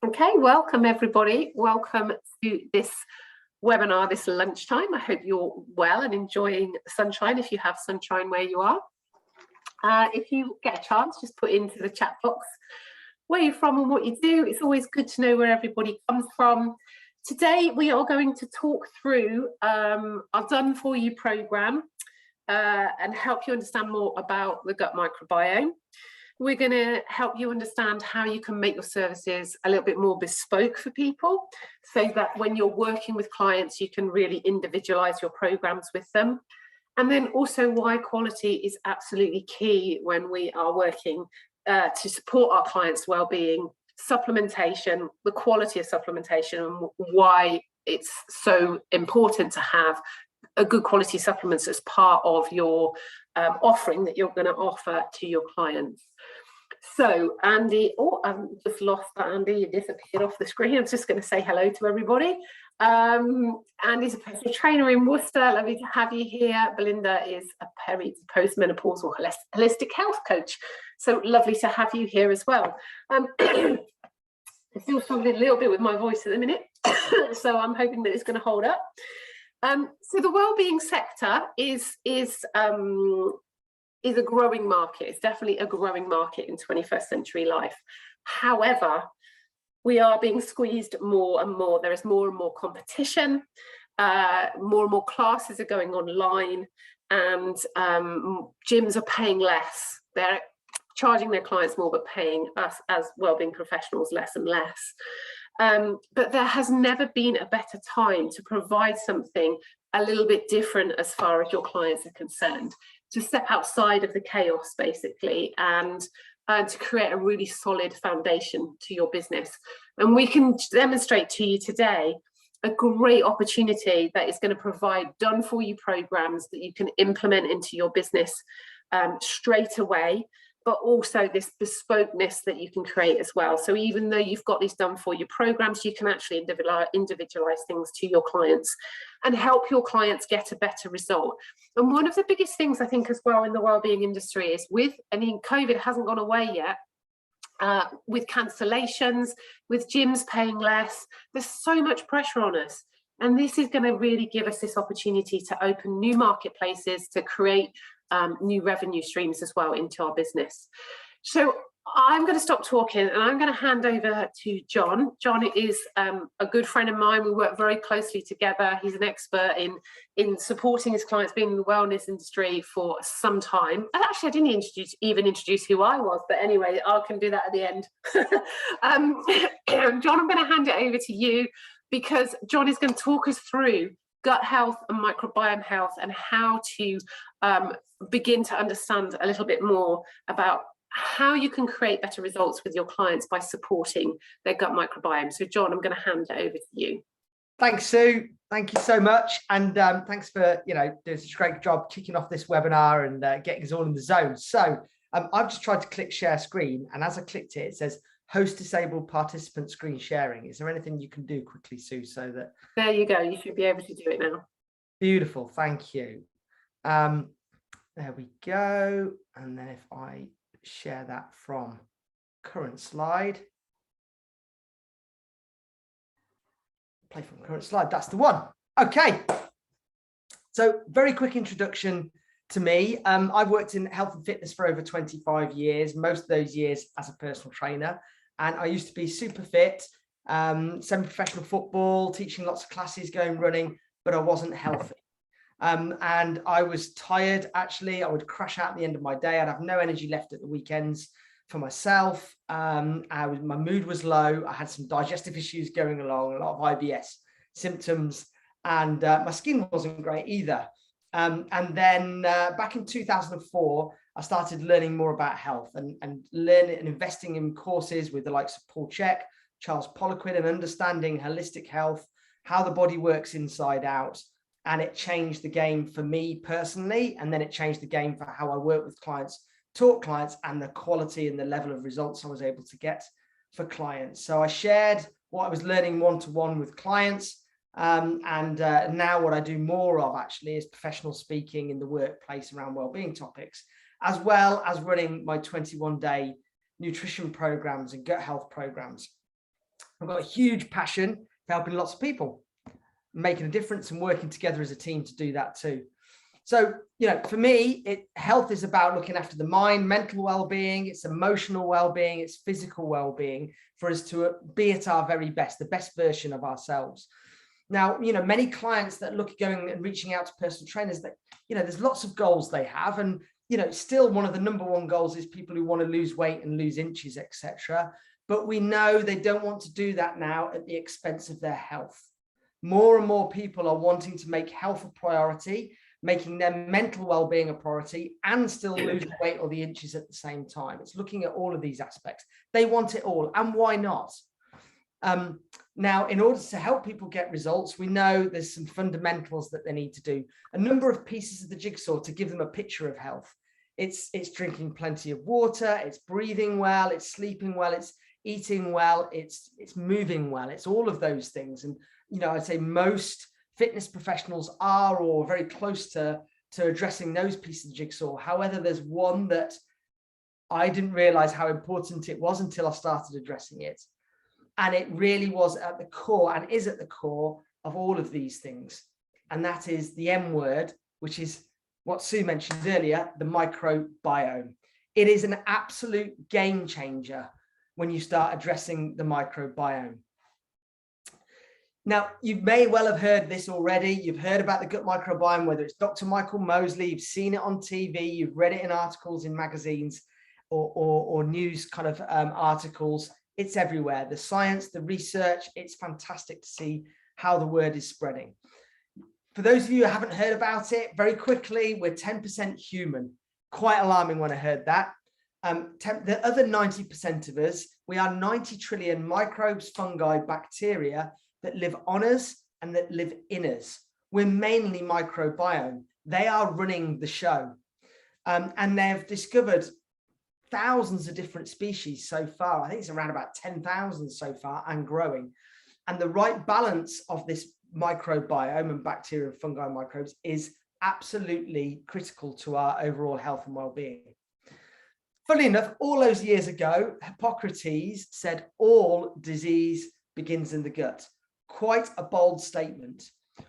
Okay, welcome everybody. Welcome to this webinar, this lunchtime. I hope you're well and enjoying the sunshine if you have sunshine where you are. If you get a chance, just put into the chat box where you're from and what you do. It's always good to know where everybody comes from. Today we are going to talk through our Done For You programme and help you understand more about the gut microbiome. We're going to help you understand how you can make your services a little bit more bespoke for people so that when you're working with clients, you can really individualize your programs with them. And then also why quality is absolutely key when we are working to support our clients' well-being, supplementation, the quality of supplementation, and why it's so important to have a good quality supplements as part of your offering that you're going to offer to your clients. So Andy, I've just lost that, Andy, you disappeared off the screen. I was just going to say hello to everybody. Andy's a personal trainer in Worcester, lovely to have you here. Belinda is a postmenopausal holistic health coach, so lovely to have you here as well. I'm still struggling a little bit with my voice at the minute, so I'm hoping that it's going to hold up. So the wellbeing sector is a growing market. It's definitely a growing market in 21st century life. However, we are being squeezed more and more. There is more and more competition. More and more classes are going online, and gyms are paying less. They're charging their clients more, but paying us as wellbeing professionals less and less. But there has never been a better time to provide something a little bit different as far as your clients are concerned, to step outside of the chaos basically, and to create a really solid foundation to your business. And we can demonstrate to you today a great opportunity that is going to provide done for you programs that you can implement into your business straight away, but also this bespokeness that you can create as well. So even though you've got these done for you programs, you can actually individualize things to your clients and help your clients get a better result. And one of the biggest things I think as well in the wellbeing industry is COVID hasn't gone away yet, with cancellations, with gyms paying less, there's so much pressure on us. And this is going to really give us this opportunity to open new marketplaces, to create new revenue streams as well into our business. So I'm going to stop talking and I'm going to hand over to John. John is a good friend of mine. We work very closely together. He's an expert in supporting his clients, being in the wellness industry for some time. And actually, I didn't even introduce who I was, but anyway, I can do that at the end. John, I'm going to hand it over to you because John is going to talk us through gut health and microbiome health and how to begin to understand a little bit more about how you can create better results with your clients by supporting their gut microbiome. So John, I'm going to hand it over to you. Thanks, Sue. Thank you so much. And thanks for, doing such a great job kicking off this webinar and getting us all in the zone. So I've just tried to click share screen. And as I clicked it, it says host disabled participant screen sharing. Is there anything you can do quickly, Sue, so that... There you go. You should be able to do it now. Beautiful. Thank you. There we go. And then if I share that from current slide, play from current slide, that's the one. Okay, so very quick introduction to me. I've worked in health and fitness for over 25 years, most of those years as a personal trainer, and I used to be super fit, semi-professional football, teaching lots of classes, going running, but I wasn't healthy. And I was tired, actually. I would crash out at the end of my day. I'd have no energy left at the weekends for myself. My mood was low. I had some digestive issues going along, a lot of IBS symptoms, and my skin wasn't great either. And then back in 2004, I started learning more about health and learning and investing in courses with the likes of Paul Chek, Charles Poliquin, and understanding holistic health, how the body works inside out. And it changed the game for me personally. And then it changed the game for how I work with clients, taught clients, and the quality and the level of results I was able to get for clients. So I shared what I was learning one-to-one with clients. Now what I do more of actually is professional speaking in the workplace around wellbeing topics, as well as running my 21-day nutrition programs and gut health programs. I've got a huge passion for helping lots of people, making a difference and working together as a team to do that too. So, for me, health is about looking after the mind, mental well-being, it's emotional well-being, it's physical well-being for us to be at our very best, the best version of ourselves. Now, many clients that look at going and reaching out to personal trainers, that, there's lots of goals they have. And, still one of the number one goals is people who want to lose weight and lose inches, etc. But we know they don't want to do that now at the expense of their health. More and more people are wanting to make health a priority, making their mental well-being a priority, and still lose the weight or the inches at the same time. It's looking at all of these aspects. They want it all, and why not? Now, in order to help people get results, we know there's some fundamentals that they need to do. A number of pieces of the jigsaw to give them a picture of health. It's drinking plenty of water, it's breathing well, it's sleeping well, it's eating well, it's moving well, it's all of those things. And, I'd say most fitness professionals are or very close to addressing those pieces of the jigsaw. However, there's one that I didn't realize how important it was until I started addressing it. And it really was at the core and is at the core of all of these things. And that is the M word, which is what Sue mentioned earlier, the microbiome. It is an absolute game changer when you start addressing the microbiome. Now, you may well have heard this already. You've heard about the gut microbiome, whether it's Dr. Michael Mosley, you've seen it on TV, you've read it in articles in magazines or news kind of articles. It's everywhere. The science, the research, it's fantastic to see how the word is spreading. For those of you who haven't heard about it, very quickly, we're 10% human. Quite alarming when I heard that. The other 90% of us, we are 90 trillion microbes, fungi, bacteria that live on us and that live in us. We're mainly microbiome. They are running the show. And they've discovered thousands of different species so far. I think it's around about 10,000 so far and growing. And the right balance of this microbiome and bacteria and fungi and microbes is absolutely critical to our overall health and well-being. Funnily enough, all those years ago, Hippocrates said all disease begins in the gut. Quite a bold statement.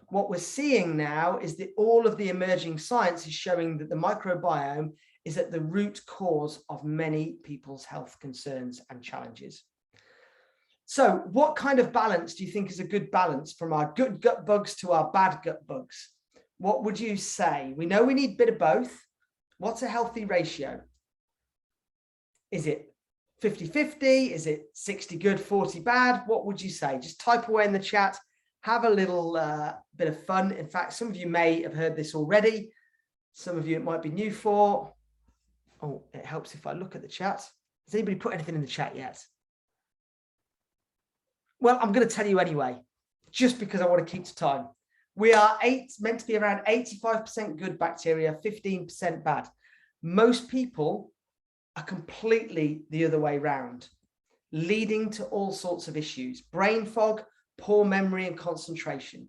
What we're seeing now is that all of the emerging science is showing that the microbiome is at the root cause of many people's health concerns and challenges. So what kind of balance do you think is a good balance from our good gut bugs to our bad gut bugs? What would you say? We know we need a bit of both. What's a healthy ratio? Is it 50-50? Is it 60 good, 40 bad? What would you say? Just type away in the chat. Have a little bit of fun. In fact, some of you may have heard this already. Some of you it might be new for. Oh, it helps if I look at the chat. Has anybody put anything in the chat yet? Well, I'm going to tell you anyway, just because I want to keep to time. We are meant to be around 85% good bacteria, 15% bad. Most people are completely the other way round, leading to all sorts of issues. Brain fog, poor memory and concentration,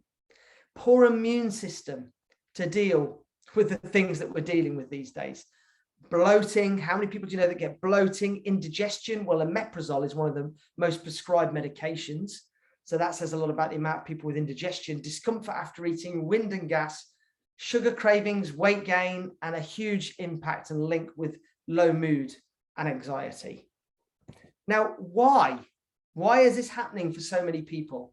poor immune system to deal with the things that we're dealing with these days. Bloating, how many people do you know that get bloating? Indigestion, well, omeprazole is one of the most prescribed medications. So that says a lot about the amount of people with indigestion, discomfort after eating, wind and gas, sugar cravings, weight gain, and a huge impact and link with low mood and anxiety. Now, why? Why is this happening for so many people?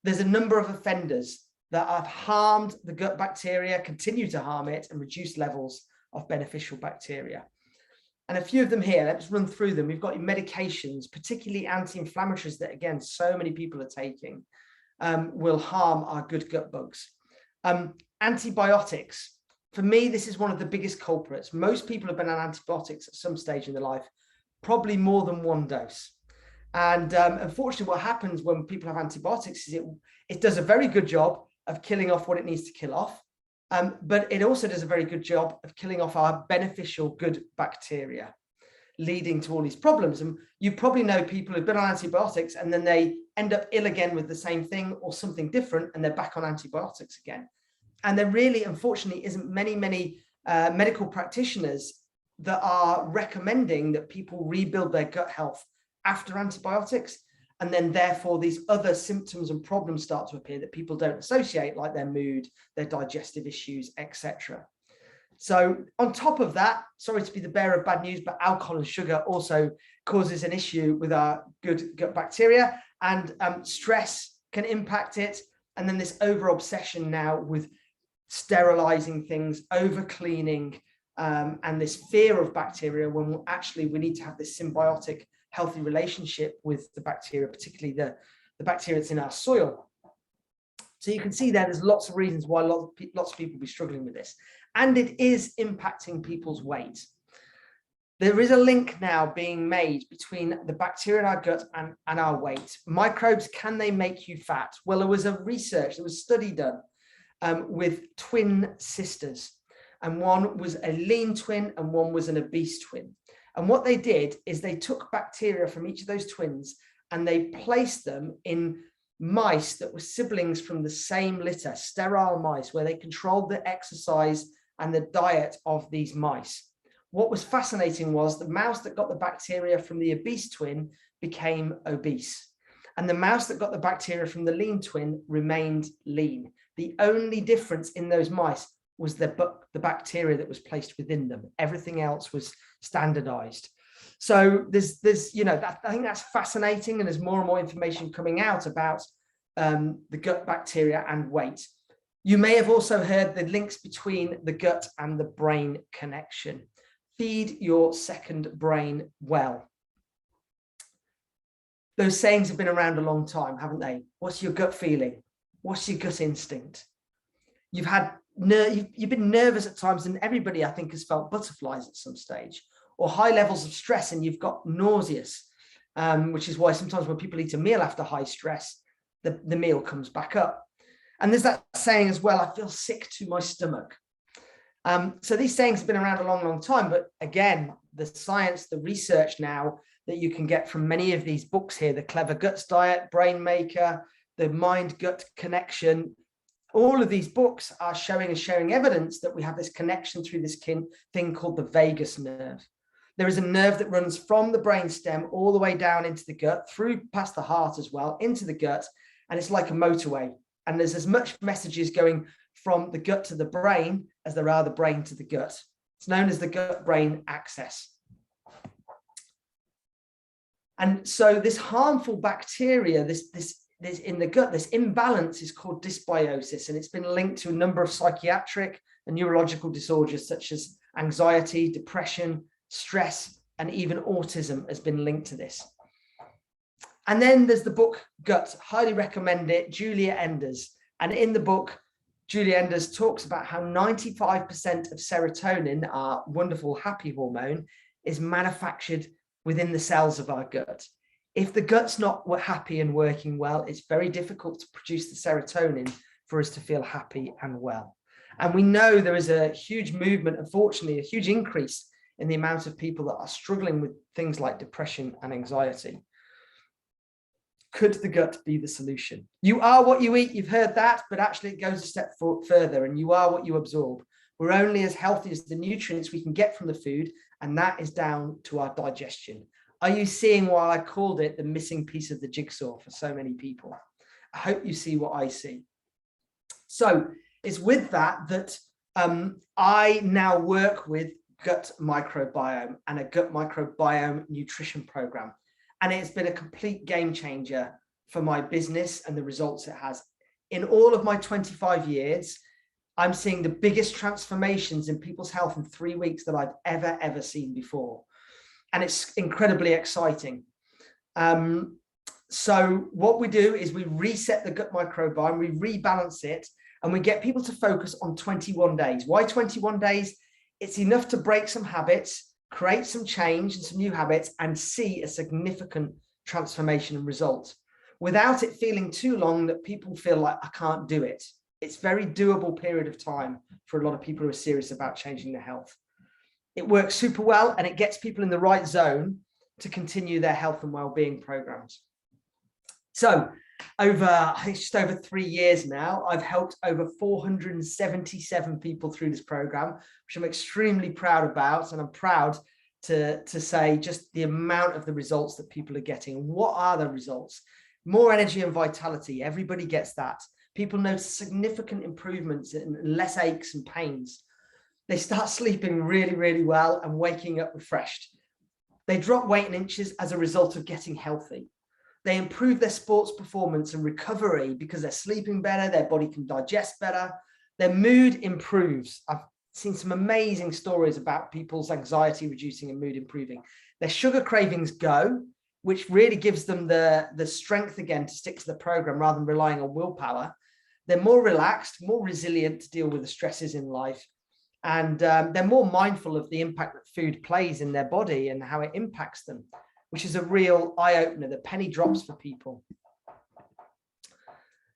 There's a number of offenders that have harmed the gut bacteria, continue to harm it, and reduce levels of beneficial bacteria. And a few of them here, let's run through them. We've got medications, particularly anti-inflammatories that, again, so many people are taking, will harm our good gut bugs. Antibiotics. For me, this is one of the biggest culprits. Most people have been on antibiotics at some stage in their life, probably more than one dose. And unfortunately, what happens when people have antibiotics is it does a very good job of killing off what it needs to kill off. But it also does a very good job of killing off our beneficial good bacteria, leading to all these problems. And you probably know people who've been on antibiotics and then they end up ill again with the same thing or something different, and they're back on antibiotics again. And there really, unfortunately, isn't many medical practitioners that are recommending that people rebuild their gut health after antibiotics. And then therefore these other symptoms and problems start to appear that people don't associate, like their mood, their digestive issues, etc. So on top of that, sorry to be the bearer of bad news, but alcohol and sugar also causes an issue with our good gut bacteria, and stress can impact it. And then this over obsession now with sterilizing things, over cleaning, and this fear of bacteria, when actually we need to have this symbiotic, healthy relationship with the bacteria, particularly the bacteria that's in our soil. So you can see there's lots of reasons why lots of people will be struggling with this. And it is impacting people's weight. There is a link now being made between the bacteria in our gut and our weight. Microbes, can they make you fat? Well, there was a study done with twin sisters, and one was a lean twin and one was an obese twin. And what they did is they took bacteria from each of those twins and they placed them in mice that were siblings from the same litter, sterile mice, where they controlled the exercise and the diet of these mice. What was fascinating was the mouse that got the bacteria from the obese twin became obese, and the mouse that got the bacteria from the lean twin remained lean. The only difference in those mice was the bacteria that was placed within them. Everything else was standardized. So there's I think that's fascinating, and there's more and more information coming out about the gut bacteria and weight. You may have also heard the links between the gut and the brain connection. Feed your second brain well. Those sayings have been around a long time, haven't they? What's your gut feeling? What's your gut instinct? You've been nervous at times, and everybody, I think, has felt butterflies at some stage, or high levels of stress, and you've got nauseous, which is why sometimes when people eat a meal after high stress, the meal comes back up. And there's that saying as well, I feel sick to my stomach. So these sayings have been around a long, long time, but again, the science, the research now that you can get from many of these books here, the Clever Guts Diet, Brain Maker, the Mind-Gut Connection, all of these books are showing evidence that we have this connection through this thing called the vagus nerve. There is a nerve that runs from the brainstem all the way down into the gut, through past the heart as well, into the gut, and it's like a motorway. And there's as much messages going from the gut to the brain as there are the brain to the gut. It's known as the gut-brain axis. And so this harmful bacteria, this in the gut, this imbalance is called dysbiosis, and it's been linked to a number of psychiatric and neurological disorders such as anxiety, depression, stress, and even autism has been linked to this. And then there's the book Gut, highly recommend it, Julia Enders. And in the book, Julia Enders talks about how 95% of serotonin, our wonderful happy hormone, is manufactured within the cells of our gut. If the gut's not happy and working well, it's very difficult to produce the serotonin for us to feel happy and well. And we know there is a huge movement, unfortunately, a huge increase in the amount of people that are struggling with things like depression and anxiety. Could the gut be the solution? You are what you eat, you've heard that, but actually it goes a step further, and you are what you absorb. We're only as healthy as the nutrients we can get from the food, and that is down to our digestion. Are you seeing why I called it the missing piece of the jigsaw for so many people? I hope you see what I see. So it's with that I now work with gut microbiome and a gut microbiome nutrition program. And it's been a complete game changer for my business and the results it has. In all of my 25 years, I'm seeing the biggest transformations in people's health in 3 weeks that I've ever seen before. And it's incredibly exciting. So what we do is we reset the gut microbiome, we rebalance it, and we get people to focus on 21 days. Why 21 days? It's enough to break some habits, create some change and some new habits, and see a significant transformation and result without it feeling too long that people feel like I can't do it. It's a very doable period of time for a lot of people who are serious about changing their health. It works super well, and it gets people in the right zone to continue their health and well-being programs. So I think just over 3 years now, I've helped over 477 people through this program, which I'm extremely proud about. And I'm proud to say just the amount of the results that people are getting. What are the results? More energy and vitality. Everybody gets that. People notice significant improvements in less aches and pains. They start sleeping really, really well and waking up refreshed. They drop weight in inches as a result of getting healthy. They improve their sports performance and recovery because they're sleeping better, their body can digest better, their mood improves. I've seen some amazing stories about people's anxiety reducing and mood improving. Their sugar cravings go, which really gives them the strength again to stick to the program rather than relying on willpower. They're more relaxed, more resilient to deal with the stresses in life. And they're more mindful of the impact that food plays in their body and how it impacts them, which is a real eye-opener. The penny drops for people.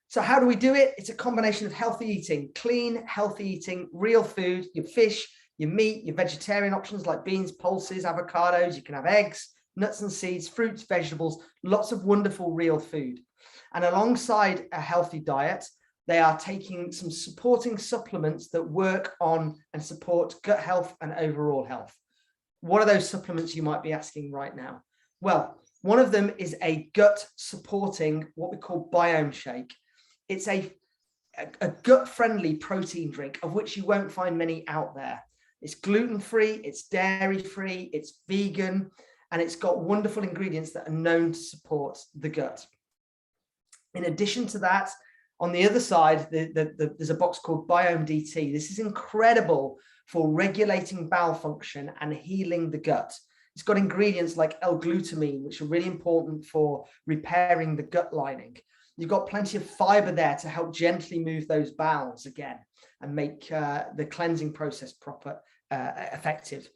So how do we do it? It's a combination of healthy eating, clean, healthy eating, real food, your fish, your meat, your vegetarian options like beans, pulses, avocados. You can have eggs, nuts and seeds, fruits, vegetables, lots of wonderful real food. And alongside a healthy diet, they are taking some supporting supplements that work on and support gut health and overall health. What are those supplements, you might be asking right now? Well, one of them is a gut supporting, what we call biome shake. It's a gut friendly protein drink of which you won't find many out there. It's gluten-free, it's dairy-free, it's vegan, and it's got wonderful ingredients that are known to support the gut. In addition to that, on the other side, there's a box called Biome DT. This is incredible for regulating bowel function and healing the gut. It's got ingredients like L-glutamine, which are really important for repairing the gut lining. You've got plenty of fiber there to help gently move those bowels again and make the cleansing process proper, effective.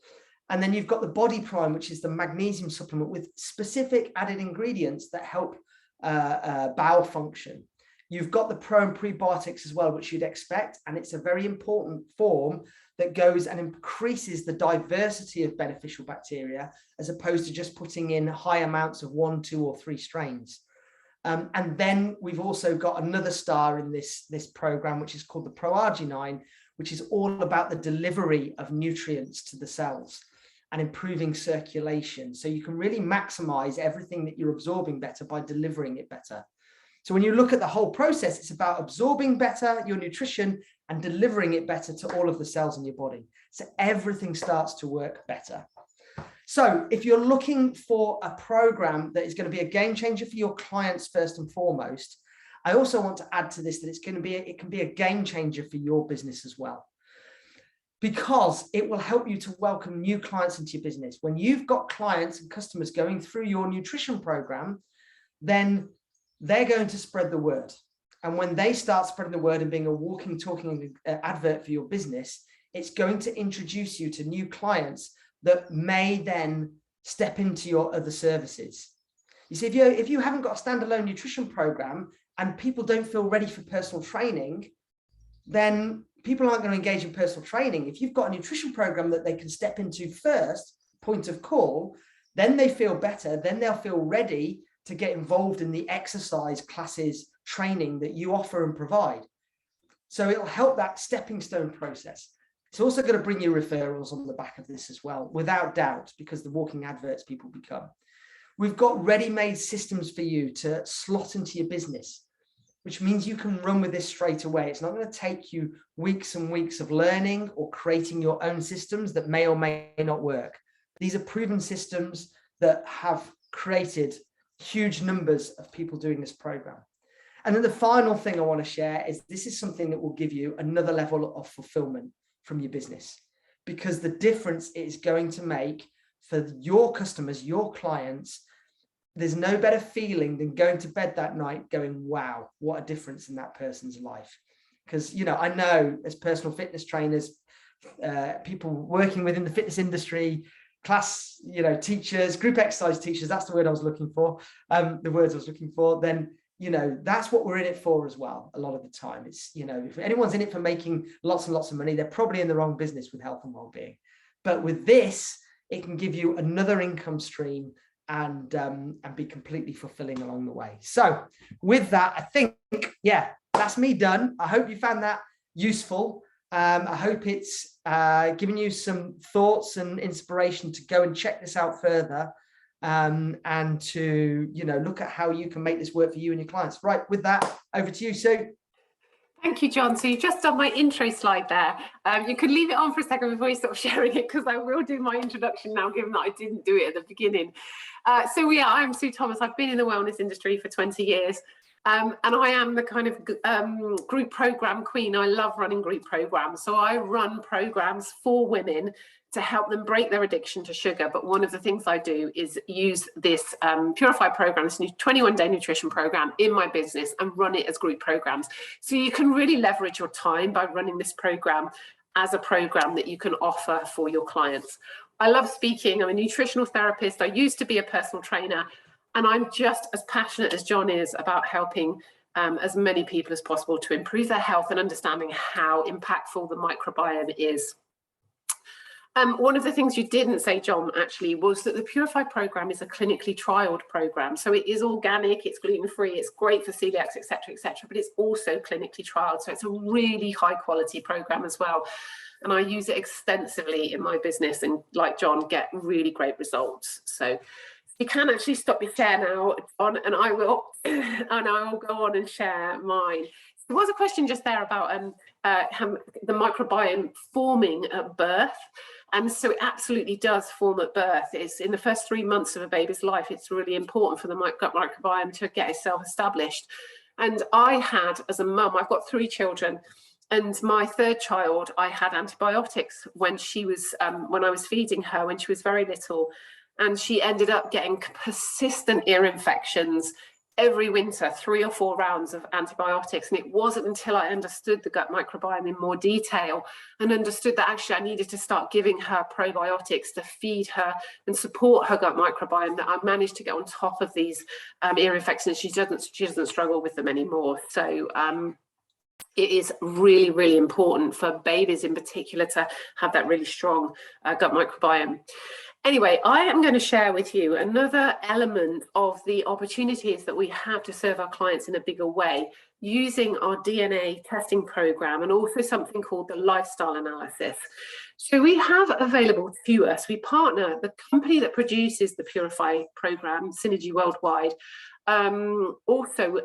And then you've got the Body Prime, which is the magnesium supplement with specific added ingredients that help bowel function. You've got the pro and prebiotics as well, which you'd expect, and it's a very important form that goes and increases the diversity of beneficial bacteria as opposed to just putting in high amounts of 1, 2, or 3 strains. And then we've also got another star in this program, which is called the Pro-Arginine, which is all about the delivery of nutrients to the cells and improving circulation. So you can really maximize everything that you're absorbing better by delivering it better. So when you look at the whole process, it's about absorbing better your nutrition and delivering it better to all of the cells in your body. So everything starts to work better. So if you're looking for a program that is going to be a game changer for your clients first and foremost, I also want to add to this that it can be a game changer for your business as well, because it will help you to welcome new clients into your business. When you've got clients and customers going through your nutrition program, then they're going to spread the word. And when they start spreading the word and being a walking, talking advert for your business, it's going to introduce you to new clients that may then step into your other services. You see, if you haven't got a standalone nutrition program and people don't feel ready for personal training, then people aren't going to engage in personal training. If you've got a nutrition program that they can step into first, point of call, then they feel better, then they'll feel ready to get involved in the exercise classes training that you offer and provide. So it'll help that stepping stone process. It's also going to bring you referrals on the back of this as well, without doubt, because the walking adverts people become. We've got ready-made systems for you to slot into your business, which means you can run with this straight away. It's not going to take you weeks and weeks of learning or creating your own systems that may or may not work. These are proven systems that have created huge numbers of people doing this program. And then the final thing I want to share is this is something that will give you another level of fulfillment from your business, because the difference it is going to make for your customers, your clients, there's no better feeling than going to bed that night going, wow, what a difference in that person's life. Because, you know, I know as personal fitness trainers, people working within the fitness industry, class, you know, teachers, group exercise teachers, that's the word I was looking for, the words I was looking for, then, you know, that's what we're in it for as well. A lot of the time it's, you know, if anyone's in it for making lots and lots of money, they're probably in the wrong business with health and well-being. But with this, it can give you another income stream and be completely fulfilling along the way. So with that, I think, yeah, that's me done. I hope you found that useful. I hope it's given you some thoughts and inspiration to go and check this out further, and to, you know, look at how you can make this work for you and your clients. Right, with that, over to you, Sue. Thank you, John. So you've just done my intro slide there. You could leave it on for a second before you stop sharing it, because I will do my introduction now, given that I didn't do it at the beginning. I'm Sue Thomas. I've been in the wellness industry for 20 years. And I am the kind of group program queen. I love running group programs. So I run programs for women to help them break their addiction to sugar. But one of the things I do is use this Purify program, this new 21-day nutrition program, in my business and run it as group programs. So you can really leverage your time by running this program as a program that you can offer for your clients. I love speaking. I'm a nutritional therapist. I used to be a personal trainer. And I'm just as passionate as John is about helping as many people as possible to improve their health and understanding how impactful the microbiome is. One of the things you didn't say, John, actually, was that the Purify program is a clinically trialed program. So it is organic, it's gluten-free, it's great for celiacs, etc., but it's also clinically trialed. So it's a really high quality program as well. And I use it extensively in my business, and like John, get really great results. So you can actually stop your share now, John, and I will go on and share mine. There was a question just there about the microbiome forming at birth. And so it absolutely does form at birth. It's in the first 3 months of a baby's life. It's really important for the gut microbiome to get itself established. And I had, as a mum, I've got 3 children, and my 3rd child, I had antibiotics when she was, when I was feeding her when she was very little. And she ended up getting persistent ear infections every winter, 3 or 4 rounds of antibiotics. And it wasn't until I understood the gut microbiome in more detail and understood that actually I needed to start giving her probiotics to feed her and support her gut microbiome that I managed to get on top of these ear infections. She doesn't struggle with them anymore. So it is really, really important for babies in particular to have that really strong gut microbiome. Anyway, I am going to share with you another element of the opportunities that we have to serve our clients in a bigger way using our DNA testing program, and also something called the lifestyle analysis. So we have available to us, we partner, the company that produces the Purify program, Synergy Worldwide, also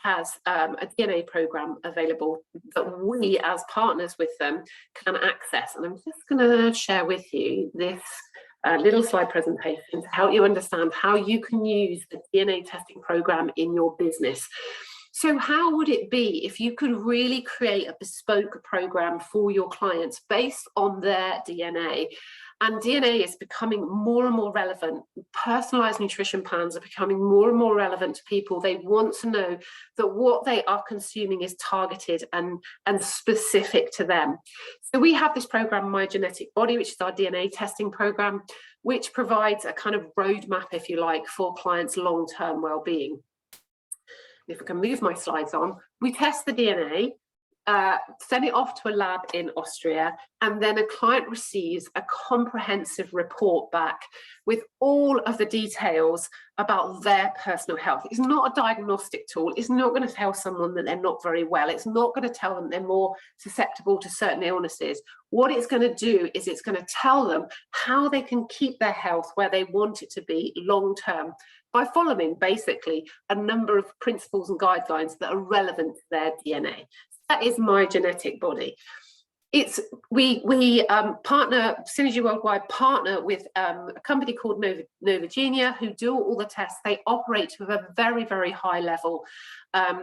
has a DNA program available that we, as partners with them, can access. And I'm just going to share with you this little slide presentation to help you understand how you can use the DNA testing program in your business. So how would it be if you could really create a bespoke program for your clients based on their DNA? And DNA is becoming more and more relevant. Personalized nutrition plans are becoming more and more relevant to people. They want to know that what they are consuming is targeted and specific to them. So we have this program, My Genetic Body, which is our DNA testing program, which provides a kind of roadmap, if you like, for clients' long-term well-being. If I can move my slides on, we test the DNA, send it off to a lab in Austria, and then a client receives a comprehensive report back with all of the details about their personal health. It's not a diagnostic tool. It's not going to tell someone that they're not very well. It's not going to tell them they're more susceptible to certain illnesses. What it's going to do is it's going to tell them how they can keep their health where they want it to be long term, by following basically a number of principles and guidelines that are relevant to their DNA. That is My Genetic Body. We partner, Synergy Worldwide partner with a company called Novagenia, who do all the tests. They operate with a very, very high level.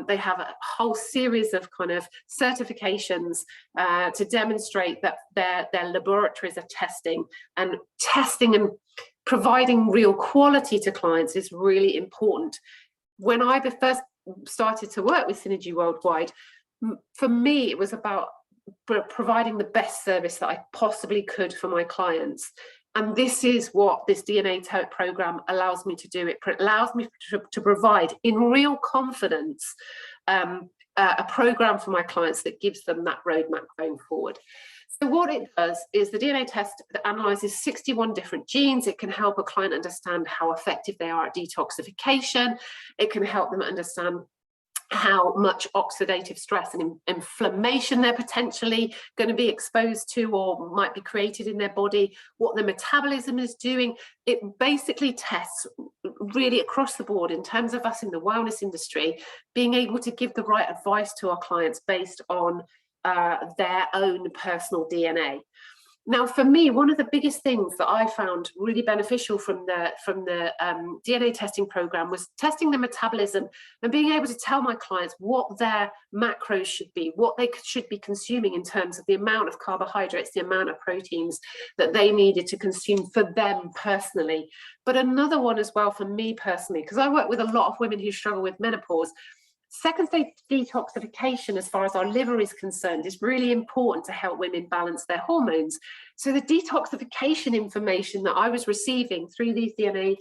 They have a whole series of kind of certifications to demonstrate that their laboratories are testing and providing real quality to clients is really important. When I first started to work with Synergy Worldwide, for me, it was about providing the best service that I possibly could for my clients. And this is what this DNA program allows me to do. It allows me to provide in real confidence a program for my clients that gives them that roadmap going forward. So what it does is the DNA test that analyzes 61 different genes. It can help a client understand how effective they are at detoxification. It can help them understand how much oxidative stress and inflammation they're potentially going to be exposed to or might be created in their body, what their metabolism is doing. It basically tests really across the board in terms of us in the wellness industry, being able to give the right advice to our clients based on their own personal DNA. Now, for me, one of the biggest things that I found really beneficial from the DNA testing program was testing the metabolism and being able to tell my clients what their macros should be, what they should be consuming in terms of the amount of carbohydrates, the amount of proteins that they needed to consume for them personally. But another one as well for me personally, because I work with a lot of women who struggle with menopause. Second stage detoxification, as far as our liver is concerned, is really important to help women balance their hormones. So the detoxification information that I was receiving through these DNA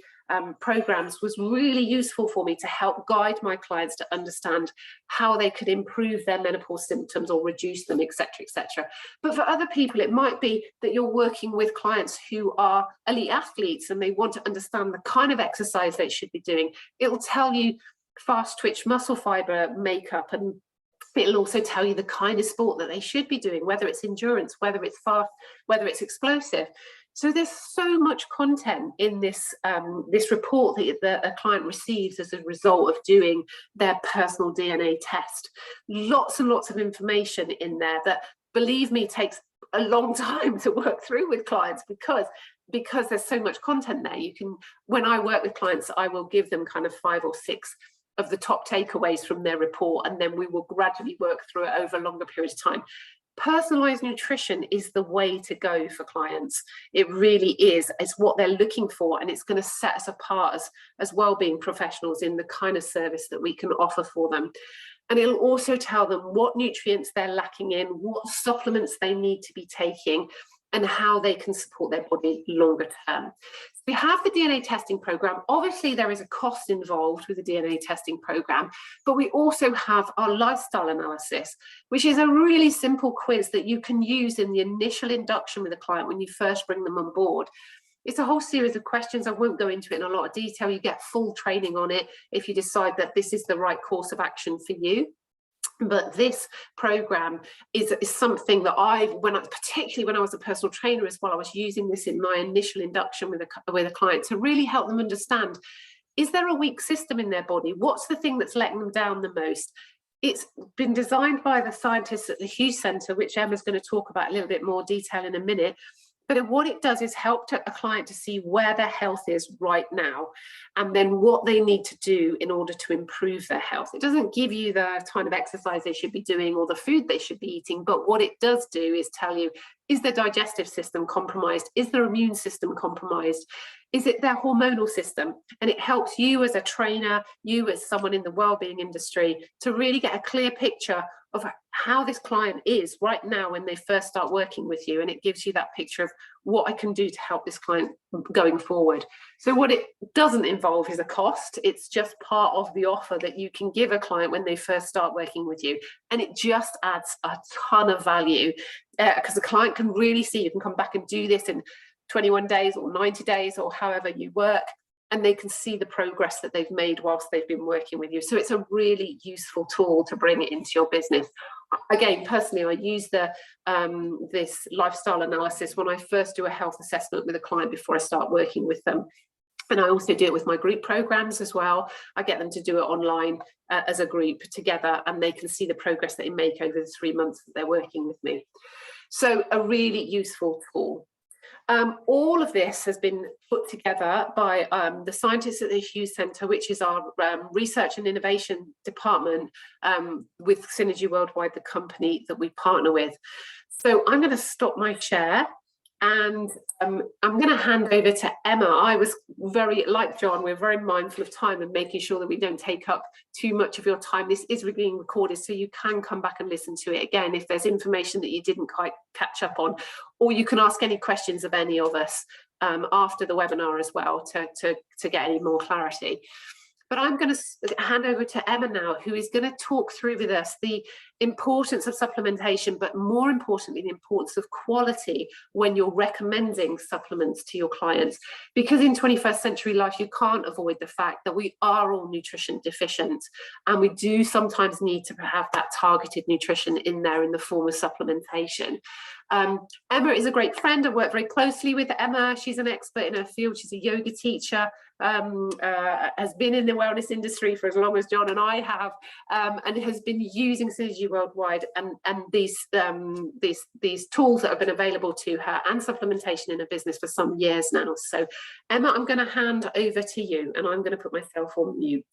programs was really useful for me to help guide my clients to understand how they could improve their menopause symptoms or reduce them, etc., etc. But for other people, it might be that you're working with clients who are elite athletes and they want to understand the kind of exercise they should be doing. It will tell you fast twitch muscle fiber makeup, and it'll also tell you the kind of sport that they should be doing, whether it's endurance, whether it's fast, whether it's explosive. So there's so much content in this this report that a client receives as a result of doing their personal DNA test. Lots and lots of information in there that, believe me, takes a long time to work through with clients because there's so much content there. You can, when I work with clients, I will give them kind of 5 or 6 of the top takeaways from their report, and then we will gradually work through it over a longer period of time. Personalized nutrition is the way to go for clients. It really is. It's what they're looking for, and it's going to set us apart as well-being professionals in the kind of service that we can offer for them. And it'll also tell them what nutrients they're lacking in, what supplements they need to be taking, and how they can support their body longer term. So we have the DNA testing program. Obviously, there is a cost involved with the DNA testing program, but we also have our lifestyle analysis, which is a really simple quiz that you can use in the initial induction with a client when you first bring them on board. It's a whole series of questions. I won't go into it in a lot of detail. You get full training on it if you decide that this is the right course of action for you. But this program is something that particularly when I was a personal trainer as well, I was using this in my initial induction with a client to really help them understand, is there a weak system in their body? What's the thing that's letting them down the most? It's been designed by the scientists at the Hughes Centre, which Emma's going to talk about a little bit more detail in a minute. But what it does is help a client to see where their health is right now, and then what they need to do in order to improve their health. It doesn't give you the kind of exercise they should be doing or the food they should be eating, but what it does do is tell you, is their digestive system compromised? Is their immune system compromised? Is it their hormonal system? And it helps you as a trainer, you as someone in the wellbeing industry, to really get a clear picture of how this client is right now when they first start working with you, and it gives you that picture of what I can do to help this client going forward. So what it doesn't involve is a cost. It's just part of the offer that you can give a client when they first start working with you, and it just adds a ton of value because the client can really see, you can come back and do this in 21 days or 90 days or however you work, and they can see the progress that they've made whilst they've been working with you. So it's a really useful tool to bring it into your business. Again, personally, I use this lifestyle analysis when I first do a health assessment with a client before I start working with them. And I also do it with my group programs as well. I get them to do it online as a group together, and they can see the progress that they make over the 3 months that they're working with me. So a really useful tool. All of this has been put together by the scientists at the Hughes Centre, which is our research and innovation department with Synergy Worldwide, the company that we partner with. So I'm going to stop my share, and I'm going to hand over to Emma. I was like John, we're very mindful of time and making sure that we don't take up too much of your time. This is being recorded, so you can come back and listen to it again if there's information that you didn't quite catch up on, or you can ask any questions of any of us after the webinar as well to get any more clarity. But I'm going to hand over to Emma now, who is going to talk through with us the importance of supplementation, but more importantly, the importance of quality when you're recommending supplements to your clients. Because in 21st century life, you can't avoid the fact that we are all nutrition deficient, and we do sometimes need to have that targeted nutrition in there in the form of supplementation. Emma is a great friend. I work very closely with Emma. She's an expert in her field. She's a yoga teacher, has been in the wellness industry for as long as John and I have, and has been using Synergy Worldwide and these tools that have been available to her and supplementation in her business for some years now. So Emma, I'm going to hand over to you, and I'm going to put myself on mute.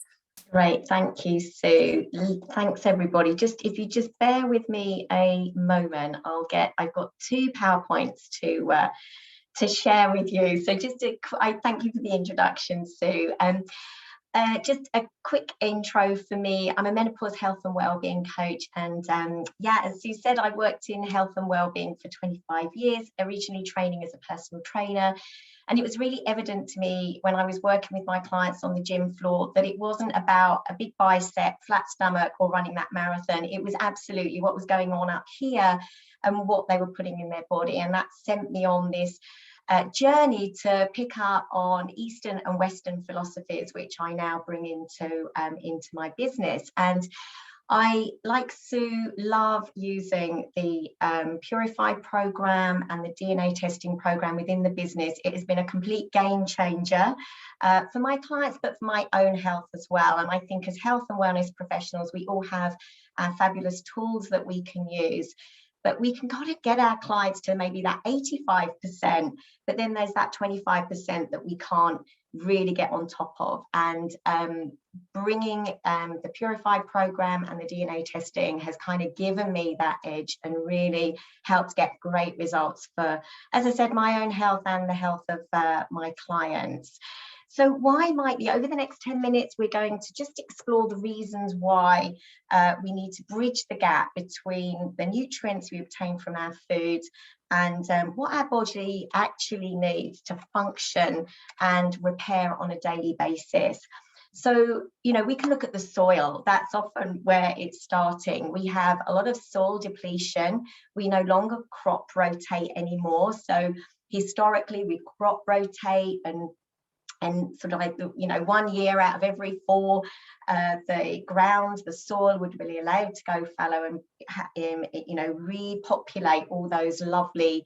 Great, thank you, Sue. Thanks everybody. If you just bear with me a moment, I've got 2 PowerPoints to share with you. So I thank you for the introduction, Sue. Just a quick intro for me. I'm a menopause health and wellbeing coach, and yeah, as Sue said, I've worked in health and wellbeing for 25 years, originally training as a personal trainer. And it was really evident to me when I was working with my clients on the gym floor that it wasn't about a big bicep, flat stomach, or running that marathon. It was absolutely what was going on up here and what they were putting in their body. And that sent me on this journey to pick up on Eastern and Western philosophies, which I now bring into my business. And I, like Sue, love using the Purify program and the DNA testing program within the business. It has been a complete game changer for my clients, but for my own health as well. And I think as health and wellness professionals, we all have fabulous tools that we can use. But we can kind of get our clients to maybe that 85%, but then there's that 25% that we can't really get on top of. And bringing the Purify program and the DNA testing has kind of given me that edge and really helped get great results for, as I said, my own health and the health of my clients. So why might be, over the next 10 minutes, we're going to just explore the reasons why we need to bridge the gap between the nutrients we obtain from our foods and what our body actually needs to function and repair on a daily basis. So, you know, we can look at the soil. That's often where it's starting. We have a lot of soil depletion. We no longer crop rotate anymore. So historically, we crop rotate and sort of like, you know, 1 year out of every 4, the ground, the soil would really allow it to go fallow and, you know, repopulate all those lovely,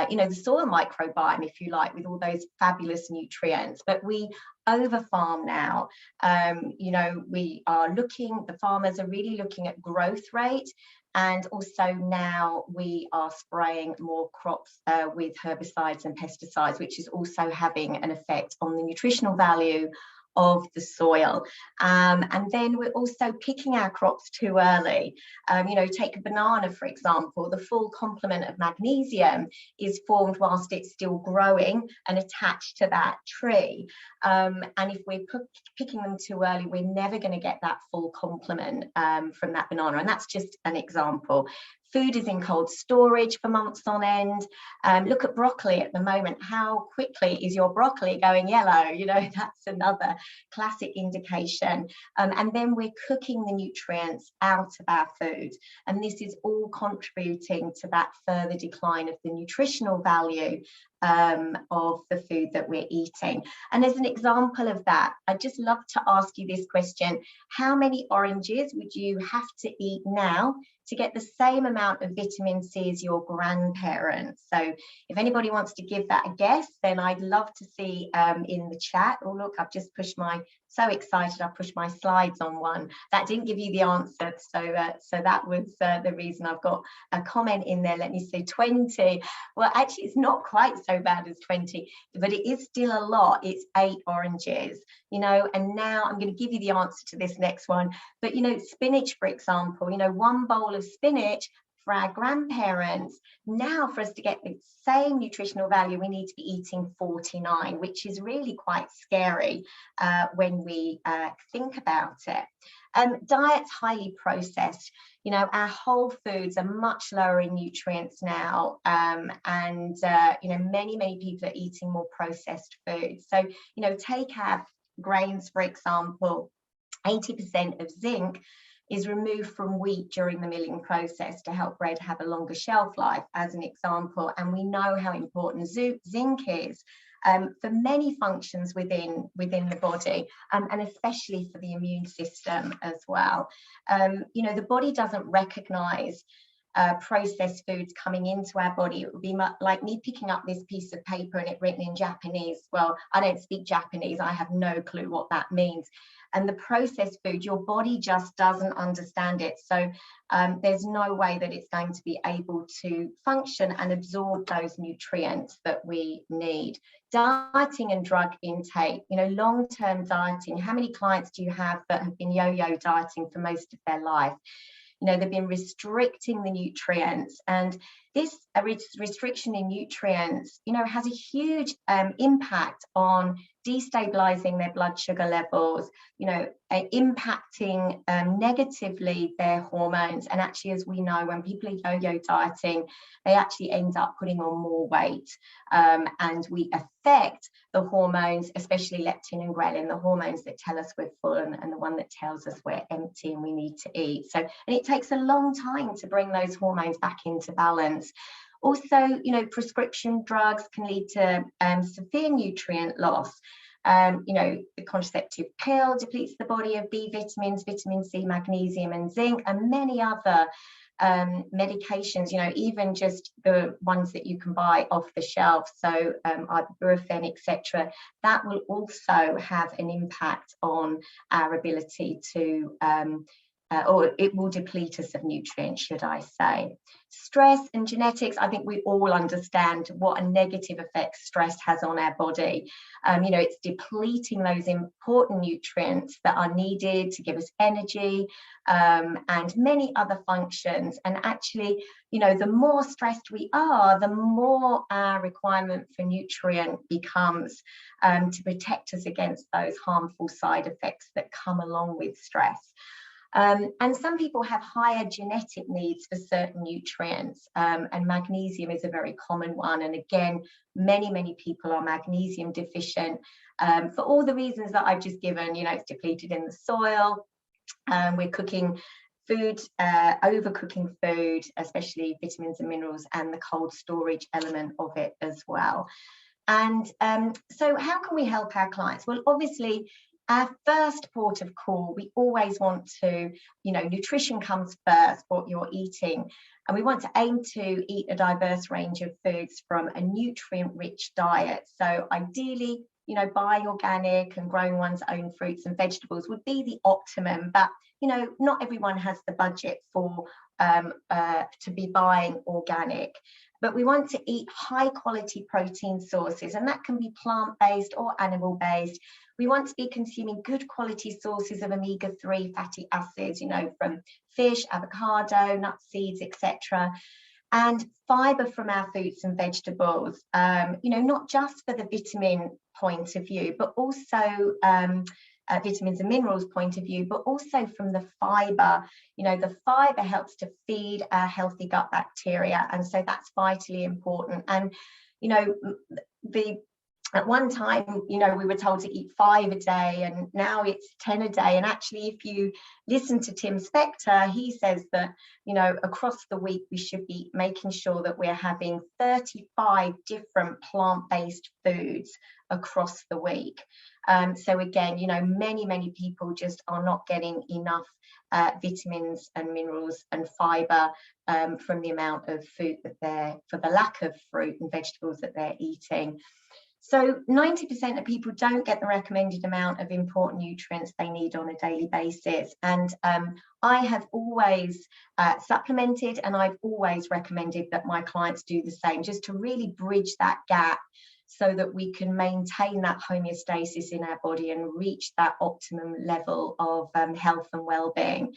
you know, the soil microbiome, if you like, with all those fabulous nutrients. But we over farm now. You know, the farmers are really looking at growth rate. And also now we are spraying more crops with herbicides and pesticides, which is also having an effect on the nutritional value of the soil. And then we're also picking our crops too early. You know, take a banana, for example. The full complement of magnesium is formed whilst it's still growing and attached to that tree. And if we're picking them too early, we're never going to get that full complement from that banana. And that's just an example. Food is in cold storage for months on end. Look at broccoli at the moment. How quickly is your broccoli going yellow? You know, that's another classic indication. And then we're cooking the nutrients out of our food. And this is all contributing to that further decline of the nutritional value of the food that we're eating. And as an example of that, I'd just love to ask you this question. How many oranges would you have to eat now to get the same amount of vitamin C as your grandparents? So if anybody wants to give that a guess, then I'd love to see in the chat. Oh, look, I've just pushed so excited, I pushed my slides on one. That didn't give you the answer. So that was the reason. I've got a comment in there. Let me say 20. Well, actually, it's not quite so bad as 20, but it is still a lot. It's 8 oranges, you know, and now I'm going to give you the answer to this next one. But, you know, spinach, for example, you know, 1 bowl of spinach for our grandparents, now for us to get the same nutritional value, we need to be eating 49, which is really quite scary when we think about it. Diets highly processed. You know, our whole foods are much lower in nutrients now, and you know, many people are eating more processed foods. So, you know, take our grains, for example, 80% of zinc is removed from wheat during the milling process to help bread have a longer shelf life, as an example. And we know how important zinc is for many functions within the body, and especially for the immune system as well. You know, the body doesn't recognize processed foods coming into our body. It would be like me picking up this piece of paper and it written in Japanese. Well, I don't speak Japanese. I have no clue what that means. And the processed food, your body just doesn't understand it. So there's no way that it's going to be able to function and absorb those nutrients that we need. Dieting and drug intake, you know, long-term dieting. How many clients do you have that have been yo-yo dieting for most of their life? You know, they've been restricting the nutrients, and this restriction in nutrients, you know, has a huge impact on destabilizing their blood sugar levels, you know, impacting negatively their hormones. And actually, as we know, when people are yo-yo dieting, they actually end up putting on more weight, and we affect the hormones, especially leptin and ghrelin, the hormones that tell us we're full and the one that tells us we're empty and we need to eat. So, and it takes a long time to bring those hormones back into balance. Also, you know, prescription drugs can lead to severe nutrient loss. You know, the contraceptive pill depletes the body of B vitamins, vitamin C, magnesium and zinc, and many other medications, you know, even just the ones that you can buy off the shelf, so ibuprofen, etc., that will also have an impact on our ability to or it will deplete us of nutrients, should I say. Stress and genetics, I think we all understand what a negative effect stress has on our body. You know, it's depleting those important nutrients that are needed to give us energy and many other functions. And actually, you know, the more stressed we are, the more our requirement for nutrient becomes to protect us against those harmful side effects that come along with stress. And some people have higher genetic needs for certain nutrients, and magnesium is a very common one. And again, many people are magnesium deficient for all the reasons that I've just given. You know, it's depleted in the soil. We're cooking food, overcooking food, especially vitamins and minerals, and the cold storage element of it as well. And so how can we help our clients? Well, obviously, our first port of call, we always want to, you know, nutrition comes first, what you're eating. And we want to aim to eat a diverse range of foods from a nutrient-rich diet. So ideally, you know, buying organic and growing one's own fruits and vegetables would be the optimum. But, you know, not everyone has the budget for to be buying organic. But we want to eat high quality protein sources, and that can be plant-based or animal-based. We want to be consuming good quality sources of omega-3 fatty acids, you know, from fish, avocado, nuts, seeds, etc. And fiber from our fruits and vegetables, you know, not just for the vitamin point of view, but also vitamins and minerals point of view, but also from the fiber. You know, the fiber helps to feed our healthy gut bacteria, and so that's vitally important. And, you know, at one time, you know, we were told to eat 5 a day, and now it's 10 a day. And actually, if you listen to Tim Spector, he says that, you know, across the week, we should be making sure that we're having 35 different plant-based foods across the week. So again, you know, many people just are not getting enough vitamins and minerals and fiber from the amount of food that for the lack of fruit and vegetables that they're eating. So 90% of people don't get the recommended amount of important nutrients they need on a daily basis. And I have always supplemented, and I've always recommended that my clients do the same, just to really bridge that gap so that we can maintain that homeostasis in our body and reach that optimum level of health and well-being.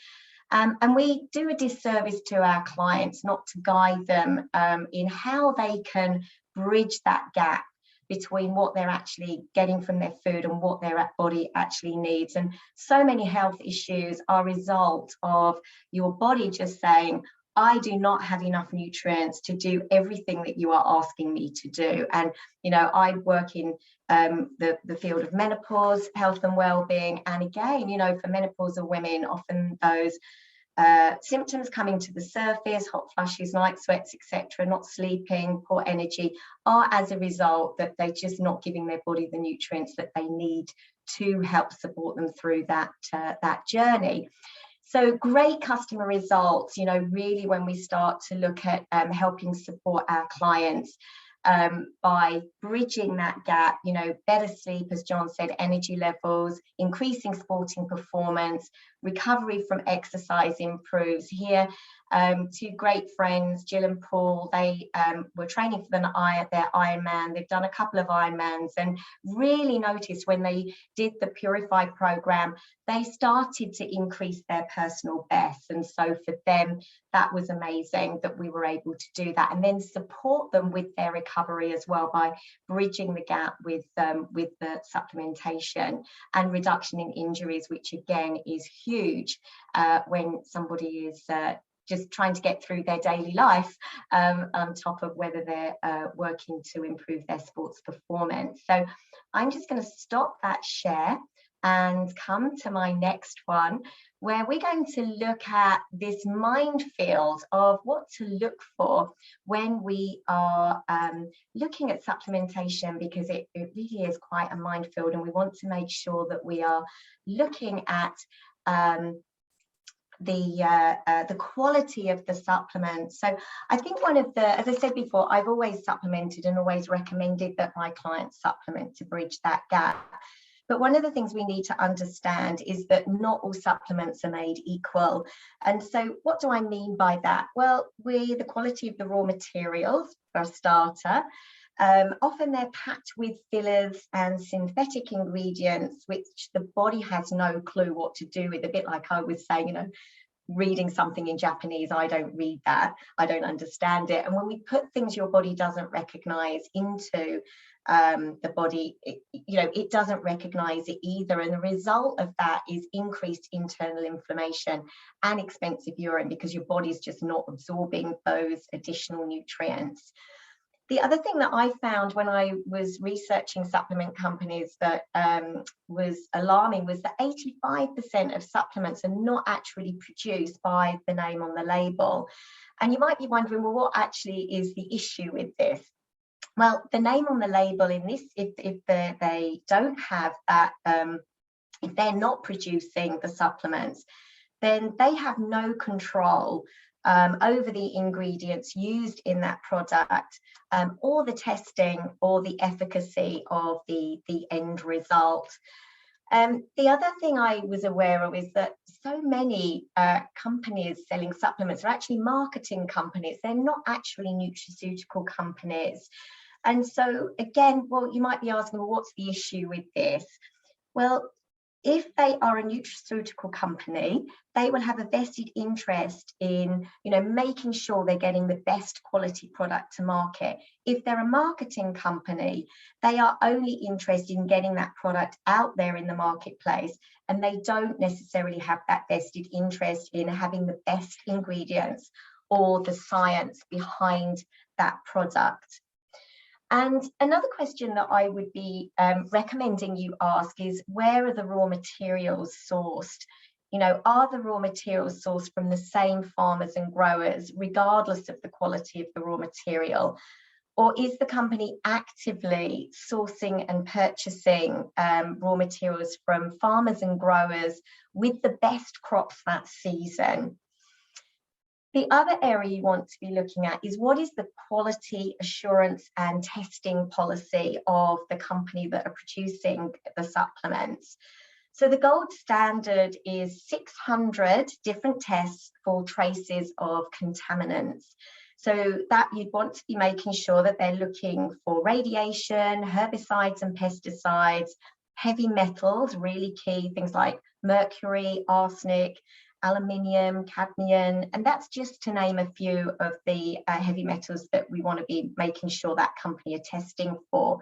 And we do a disservice to our clients not to guide them in how they can bridge that gap between what they're actually getting from their food and what their body actually needs. And so many health issues are a result of your body just saying, I do not have enough nutrients to do everything that you are asking me to do. And, you know, I work in the field of menopause, health and well-being. And again, you know, for menopausal women, often those symptoms coming to the surface, hot flushes, night sweats, etc., not sleeping, poor energy, are as a result that they're just not giving their body the nutrients that they need to help support them through that journey. So great customer results, you know, really when we start to look at helping support our clients by bridging that gap, you know, better sleep, as John said, energy levels, increasing sporting performance, recovery from exercise improves. Here, two great friends, Jill and Paul, they were training for their Ironman. They've done a couple of Ironmans and really noticed when they did the Purify program, they started to increase their personal best. And so for them, that was amazing that we were able to do that and then support them with their recovery as well by bridging the gap with the supplementation and reduction in injuries, which again is huge when somebody is just trying to get through their daily life on top of whether they're working to improve their sports performance. So I'm just going to stop that share and come to my next one, where we're going to look at this minefield of what to look for when we are looking at supplementation, because it really is quite a minefield, and we want to make sure that we are looking at the quality of the supplements. So I think one of the, as I said before, I've always supplemented and always recommended that my clients supplement to bridge that gap. But one of the things we need to understand is that not all supplements are made equal. And so what do I mean by that? Well, the quality of the raw materials, for a starter. Often they're packed with fillers and synthetic ingredients, which the body has no clue what to do with. A bit like I was saying, you know, reading something in Japanese, I don't read that, I don't understand it. And when we put things your body doesn't recognize into the body, it doesn't recognize it either. And the result of that is increased internal inflammation and expensive urine, because your body's just not absorbing those additional nutrients. The other thing that I found when I was researching supplement companies that was alarming was that 85% of supplements are not actually produced by the name on the label. And you might be wondering, well, what actually is the issue with this? Well, the name on the label in this, if they don't have that, if they're not producing the supplements, then they have no control over the ingredients used in that product, or the testing or the efficacy of the end result. The other thing I was aware of is that so many companies selling supplements are actually marketing companies. They're not actually nutraceutical companies. And so again, well, you might be asking, well, what's the issue with this? Well, if they are a nutraceutical company, they will have a vested interest in, making sure they're getting the best quality product to market. If they're a marketing company, they are only interested in getting that product out there in the marketplace, and they don't necessarily have that vested interest in having the best ingredients or the science behind that product. And another question that I would be recommending you ask is, where are the raw materials sourced? Are the raw materials sourced from the same farmers and growers, regardless of the quality of the raw material? Or is the company actively sourcing and purchasing raw materials from farmers and growers with the best crops that season? The other area you want to be looking at is, what is the quality assurance and testing policy of the company that are producing the supplements? So the gold standard is 600 different tests for traces of contaminants. So that you'd want to be making sure that they're looking for radiation, herbicides and pesticides, heavy metals, really key, things like mercury, arsenic, aluminium, cadmium, and that's just to name a few of the heavy metals that we want to be making sure that company are testing for.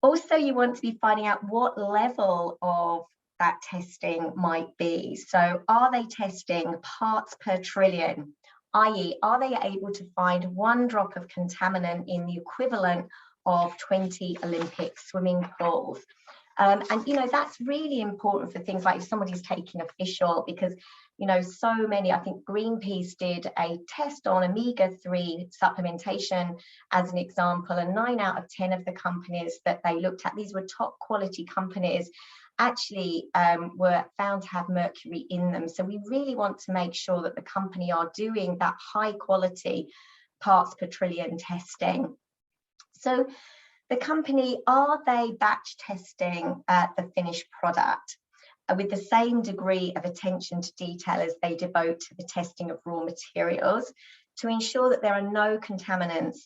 Also, you want to be finding out what level of that testing might be. So are they testing parts per trillion? i.e., are they able to find 1 drop of contaminant in the equivalent of 20 Olympic swimming pools? And, you know, that's really important for things like if somebody's taking a fish oil, because, you know, so many, I think Greenpeace did a test on omega-3 supplementation as an example, and 9 out of 10 of the companies that they looked at, these were top quality companies, actually were found to have mercury in them. So we really want to make sure that the company are doing that high quality parts per trillion testing. So the company, are they batch testing the finished product with the same degree of attention to detail as they devote to the testing of raw materials to ensure that there are no contaminants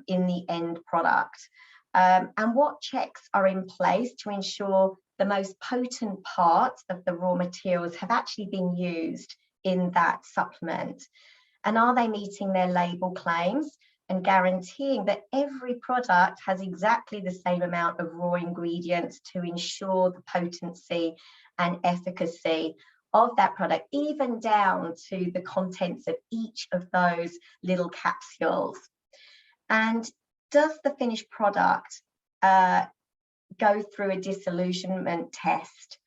in the end product? And what checks are in place to ensure the most potent parts of the raw materials have actually been used in that supplement? And are they meeting their label claims and guaranteeing that every product has exactly the same amount of raw ingredients to ensure the potency and efficacy of that product, even down to the contents of each of those little capsules? And does the finished product go through a disillusionment test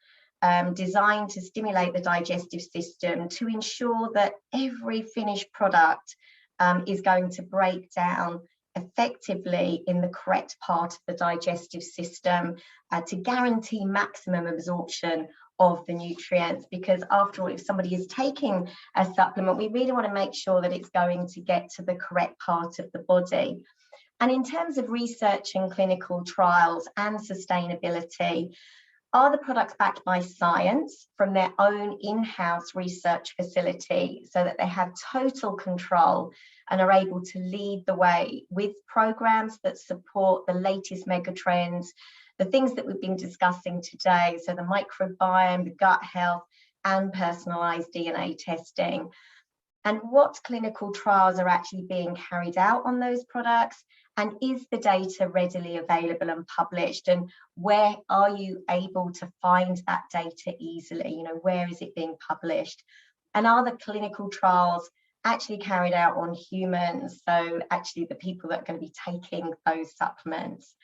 designed to stimulate the digestive system to ensure that every finished product is going to break down effectively in the correct part of the digestive system to guarantee maximum absorption of the nutrients? Because after all, if somebody is taking a supplement, we really want to make sure that it's going to get to the correct part of the body. And in terms of research and clinical trials and sustainability, are the products backed by science from their own in-house research facility so that they have total control and are able to lead the way with programs that support the latest megatrends, the things that we've been discussing today, so the microbiome, the gut health, and personalized DNA testing? And what clinical trials are actually being carried out on those products? And is the data readily available and published? And where are you able to find that data easily? You know, where is it being published? And are the clinical trials actually carried out on humans? So actually the people that are going to be taking those supplements.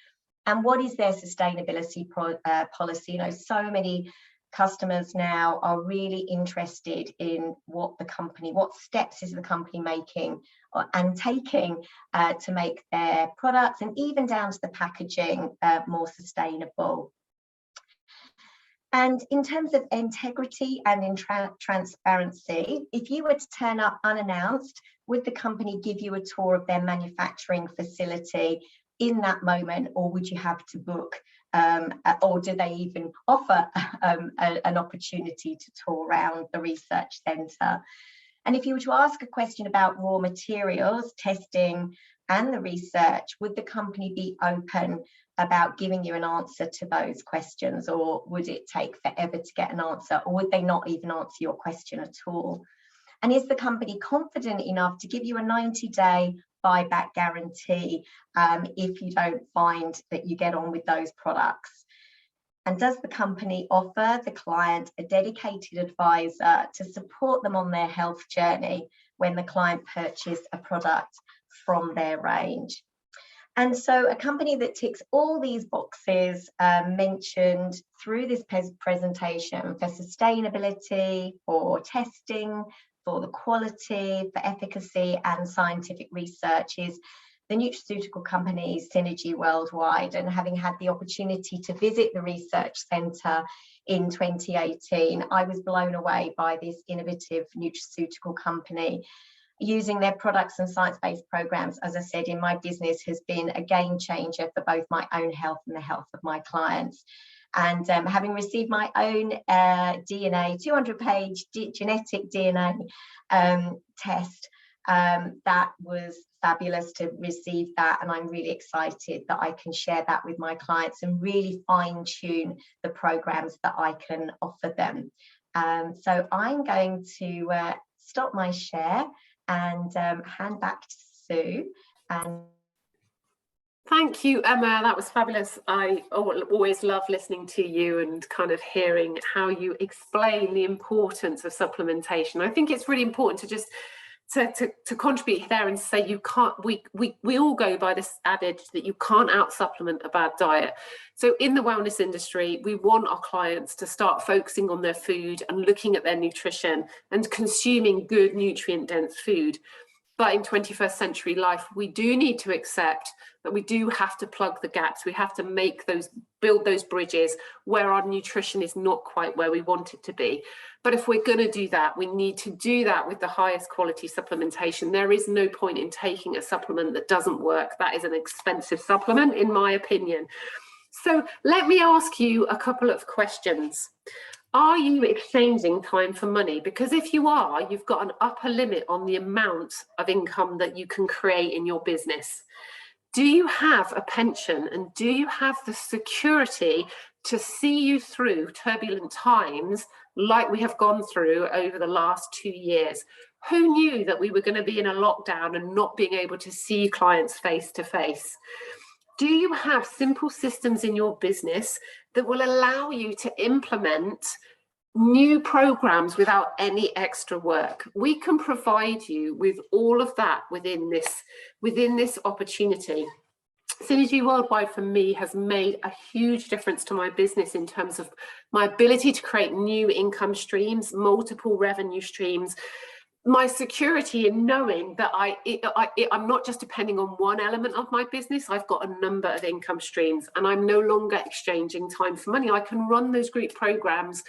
And what is their sustainability policy? You know, so many customers now are really interested in what steps is the company making and taking to make their products and even down to the packaging more sustainable. And in terms of integrity and in transparency, if you were to turn up unannounced, would the company give you a tour of their manufacturing facility in that moment, or would you have to book, or do they even offer an opportunity to tour around the research centre? And if you were to ask a question about raw materials, testing and the research, would the company be open about giving you an answer to those questions, or would it take forever to get an answer, or would they not even answer your question at all? And is the company confident enough to give you a 90-day buyback guarantee if you don't find that you get on with those products? And does the company offer the client a dedicated advisor to support them on their health journey when the client purchases a product from their range? And so a company that ticks all these boxes mentioned through this presentation for sustainability, for testing, for the quality, for efficacy and scientific research is the nutraceutical company Synergy Worldwide. And having had the opportunity to visit the research centre in 2018, I was blown away by this innovative nutraceutical company. Using their products and science-based programs, as I said, in my business has been a game changer for both my own health and the health of my clients. And having received my own DNA, 200-page genetic DNA test, that was fabulous to receive that. And I'm really excited that I can share that with my clients and really fine-tune the programs that I can offer them. So I'm going to stop my share and hand back to Sue. And thank you, Emma. That was fabulous. I always love listening to you and kind of hearing how you explain the importance of supplementation. I think it's really important to just to contribute there and say you can't, we all go by this adage that you can't out supplement a bad diet. So in the wellness industry, we want our clients to start focusing on their food and looking at their nutrition and consuming good nutrient dense food. But in 21st century life, we do need to accept that we do have to plug the gaps. We have to build those bridges where our nutrition is not quite where we want it to be. But if we're going to do that, we need to do that with the highest quality supplementation. There is no point in taking a supplement that doesn't work. That is an expensive supplement, in my opinion. So let me ask you a couple of questions. Are you exchanging time for money? Because if you are, you've got an upper limit on the amount of income that you can create in your business. Do you have a pension, and do you have the security to see you through turbulent times like we have gone through over the last 2 years? Who knew that we were going to be in a lockdown and not being able to see clients face to face? Do you have simple systems in your business that will allow you to implement new programs without any extra work? We can provide you with all of that within this opportunity. Synergy Worldwide for me has made a huge difference to my business in terms of my ability to create new income streams, multiple revenue streams, my security in knowing that I'm not just depending on one element of my business. I've got a number of income streams, and I'm no longer exchanging time for money. I can run those group programs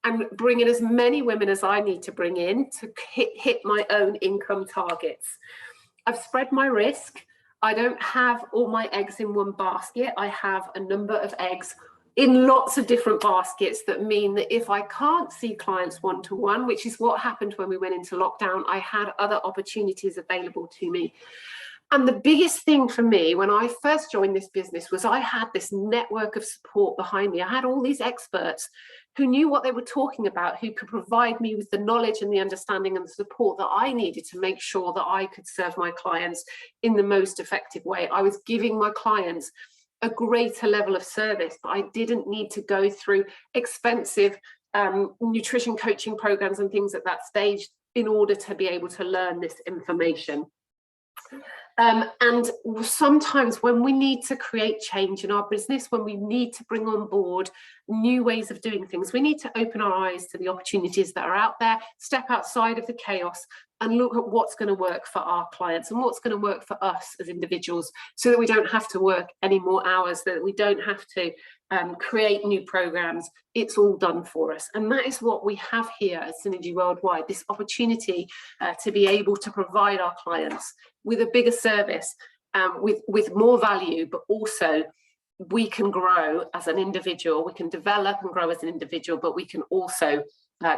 and bring in as many women as I need to bring in to hit my own income targets. I've spread my risk. I don't have all my eggs in one basket. I have a number of eggs in lots of different baskets that mean that if I can't see clients one-to-one, which is what happened when we went into lockdown, I had other opportunities available to me. And the biggest thing for me when I first joined this business was I had this network of support behind me. I had all these experts who knew what they were talking about, who could provide me with the knowledge and the understanding and the support that I needed to make sure that I could serve my clients in the most effective way. I was giving my clients a greater level of service, but I didn't need to go through expensive nutrition coaching programs and things at that stage in order to be able to learn this information. And sometimes when we need to create change in our business, when we need to bring on board new ways of doing things, we need to open our eyes to the opportunities that are out there, step outside of the chaos and look at what's going to work for our clients and what's going to work for us as individuals, so that we don't have to work any more hours, that we don't have to create new programs. It's all done for us. And that is what we have here at Synergy Worldwide, this opportunity to be able to provide our clients with a bigger service, with more value, but also we can grow as an individual, we can develop and grow as an individual, but we can also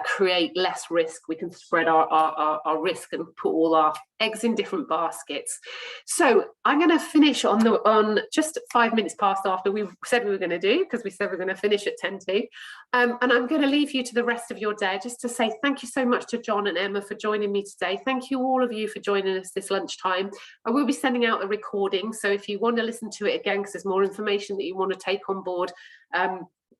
create less risk. We can spread our risk and put all our eggs in different baskets. So I'm going to finish on just 5 minutes past after we said we were going to do, because we said we're going to finish at 10 to. And I'm going to leave you to the rest of your day just to say thank you so much to John and Emma for joining me today. Thank you all of you for joining us this lunchtime. I will be sending out the recording, so if you want to listen to it again because there's more information that you want to take on board,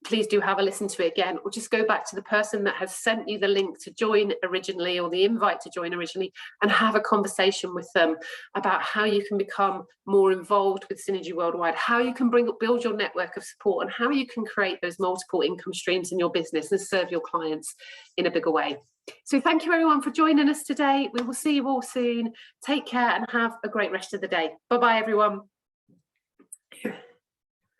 please do have a listen to it again, or just go back to the person that has sent you the link to join originally, or the invite to join originally, and have a conversation with them about how you can become more involved with Synergy Worldwide, how you can build your network of support, and how you can create those multiple income streams in your business and serve your clients in a bigger way. So thank you everyone for joining us today. We will see you all soon. Take care and have a great rest of the day. Bye bye everyone.